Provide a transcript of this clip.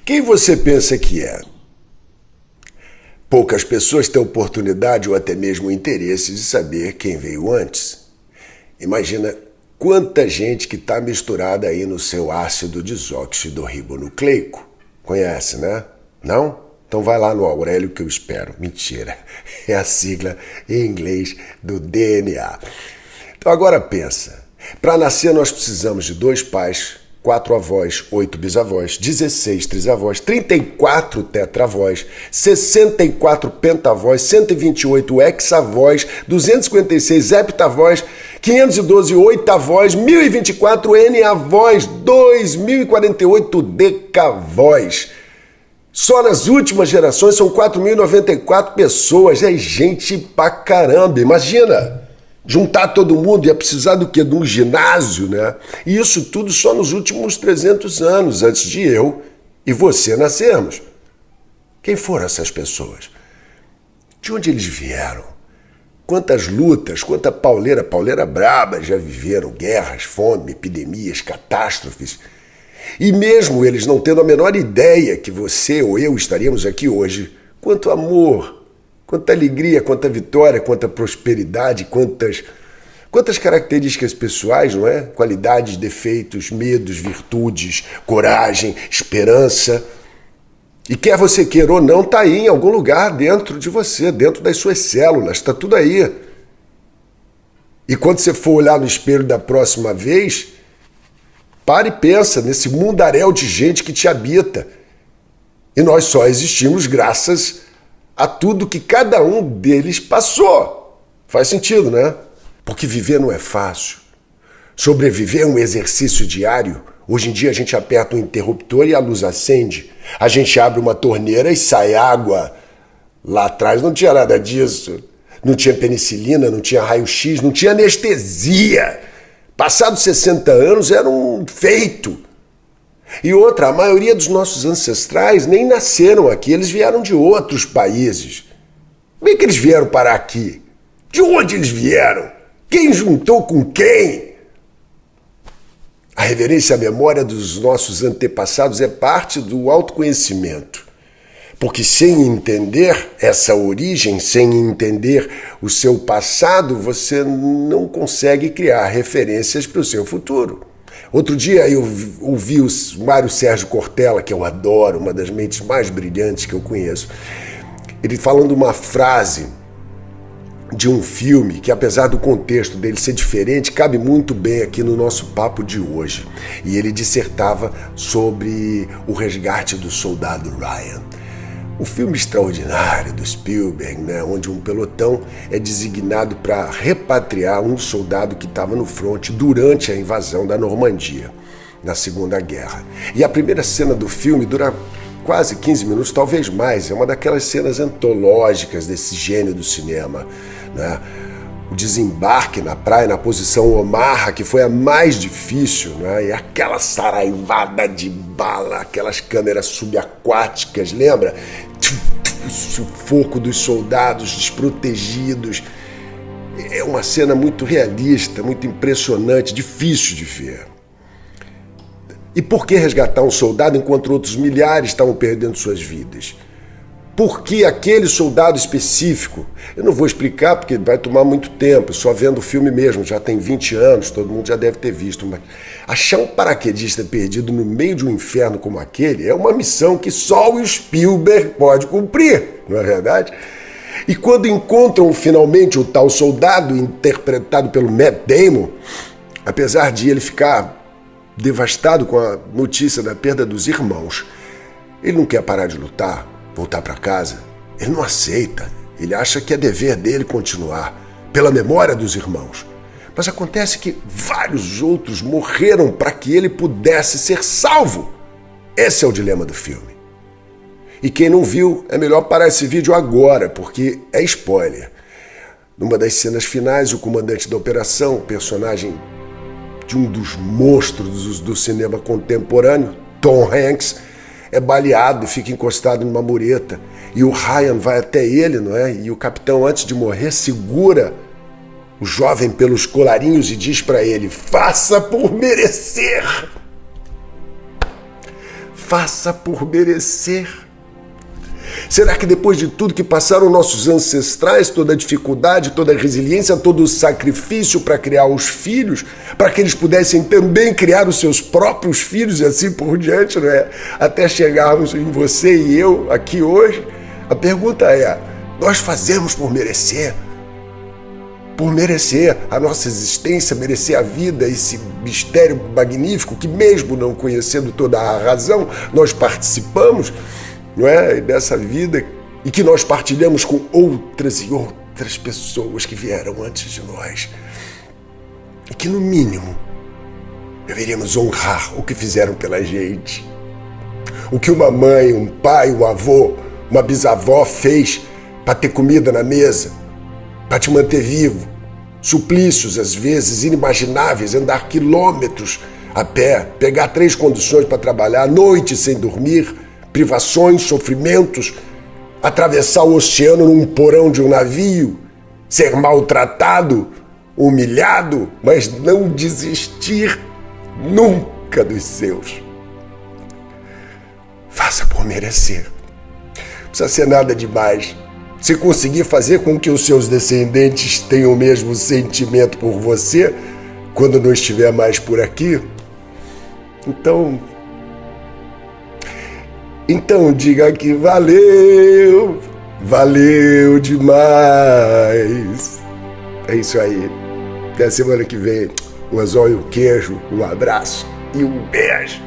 Quem você pensa que é? Poucas pessoas têm oportunidade ou até mesmo interesse de saber quem veio antes. Imagina quanta gente que está misturada aí no seu ácido desoxirribonucleico. Conhece, né? Não? Então vai lá no Aurélio que eu espero. Mentira. É a sigla em inglês do DNA. Então agora pensa. Para nascer nós precisamos de 2 pais, 4 avós, 8 bisavós, 16 trisavós, 34 tetravós, 64 pentavós, 128 hexavós, 256 heptavós, 512 oitavós, 1024 n-avós, 2048 decavós. Só nas últimas gerações são 4.094 pessoas. É gente pra caramba. Imagina! Juntar todo mundo ia precisar do quê? De um ginásio, né? E isso tudo só nos últimos 300 anos, antes de eu e você nascermos. Quem foram essas pessoas? De onde eles vieram? Quantas lutas, quanta pauleira braba já viveram, guerras, fome, epidemias, catástrofes. E mesmo eles não tendo a menor ideia que você ou eu estaríamos aqui hoje, quanto amor, quanta alegria, quanta vitória, quanta prosperidade, quantas características pessoais, não é? Qualidades, defeitos, medos, virtudes, coragem, esperança. E quer você queira ou não, está aí em algum lugar dentro de você, dentro das suas células, está tudo aí. E quando você for olhar no espelho da próxima vez, para e pensa nesse mundaréu de gente que te habita. E nós só existimos graças a tudo que cada um deles passou. Faz sentido, né? Porque viver não é fácil. Sobreviver é um exercício diário. Hoje em dia a gente aperta um interruptor e a luz acende. A gente abre uma torneira e sai água. Lá atrás não tinha nada disso. Não tinha penicilina, não tinha raio-x, não tinha anestesia. Passados 60 anos era um feito. E outra, a maioria dos nossos ancestrais nem nasceram aqui, eles vieram de outros países. Como é que eles vieram parar aqui? De onde eles vieram? Quem juntou com quem? A reverência à memória dos nossos antepassados é parte do autoconhecimento. Porque sem entender essa origem, sem entender o seu passado, você não consegue criar referências para o seu futuro. Outro dia eu ouvi o Mário Sérgio Cortella, que eu adoro, uma das mentes mais brilhantes que eu conheço, ele falando uma frase de um filme que, apesar do contexto dele ser diferente, cabe muito bem aqui no nosso papo de hoje. E ele dissertava sobre o resgate do soldado Ryan. Um filme extraordinário do Spielberg, né, onde um pelotão é designado para repatriar um soldado que estava no fronte durante a invasão da Normandia, na Segunda Guerra. E a primeira cena do filme dura quase 15 minutos, talvez mais. É uma daquelas cenas antológicas desse gênio do cinema, né? O desembarque na praia, na posição Omaha, que foi a mais difícil, né? E aquela saraivada de bala, aquelas câmeras subaquáticas, lembra? O sufoco dos soldados desprotegidos. É uma cena muito realista, muito impressionante, difícil de ver. E por que resgatar um soldado enquanto outros milhares estavam perdendo suas vidas? Por que aquele soldado específico? Eu não vou explicar porque vai tomar muito tempo, só vendo o filme mesmo, já tem 20 anos, todo mundo já deve ter visto. Mas achar um paraquedista perdido no meio de um inferno como aquele é uma missão que só o Spielberg pode cumprir, não é verdade? E quando encontram finalmente o tal soldado, interpretado pelo Matt Damon, apesar de ele ficar devastado com a notícia da perda dos irmãos, ele não quer parar de lutar, voltar para casa. Ele não aceita. Ele acha que é dever dele continuar, pela memória dos irmãos. Mas acontece que vários outros morreram para que ele pudesse ser salvo. Esse é o dilema do filme. E quem não viu, é melhor parar esse vídeo agora, porque é spoiler. Numa das cenas finais, o comandante da operação, personagem de um dos monstros do cinema contemporâneo, Tom Hanks, é baleado e fica encostado numa mureta. E o Ryan vai até ele, não é? E o capitão, antes de morrer, segura o jovem pelos colarinhos e diz para ele: faça por merecer. faça por merecer. Será que depois de tudo que passaram nossos ancestrais, toda a dificuldade, toda a resiliência, todo o sacrifício para criar os filhos, para que eles pudessem também criar os seus próprios filhos e assim por diante, não é? Até chegarmos em você e eu aqui hoje, a pergunta é, nós fazemos por merecer? Por merecer a nossa existência, merecer a vida, esse mistério magnífico que mesmo não conhecendo toda a razão, nós participamos, não é, dessa vida e que nós partilhamos com outras e outras pessoas que vieram antes de nós. E que, no mínimo, deveríamos honrar o que fizeram pela gente. O que uma mãe, um pai, um avô, uma bisavó fez para ter comida na mesa, para te manter vivo. Suplícios, às vezes, inimagináveis, andar quilômetros a pé, pegar 3 conduções para trabalhar, noite sem dormir, privações, sofrimentos, atravessar o oceano num porão de um navio, ser maltratado, humilhado, mas não desistir nunca dos seus. Faça por merecer. Não precisa ser nada demais. Se conseguir fazer com que os seus descendentes tenham o mesmo sentimento por você, quando não estiver mais por aqui, então diga que valeu, valeu demais. É isso aí. Até a semana que vem. Um anzol e um queijo, um abraço e um beijo.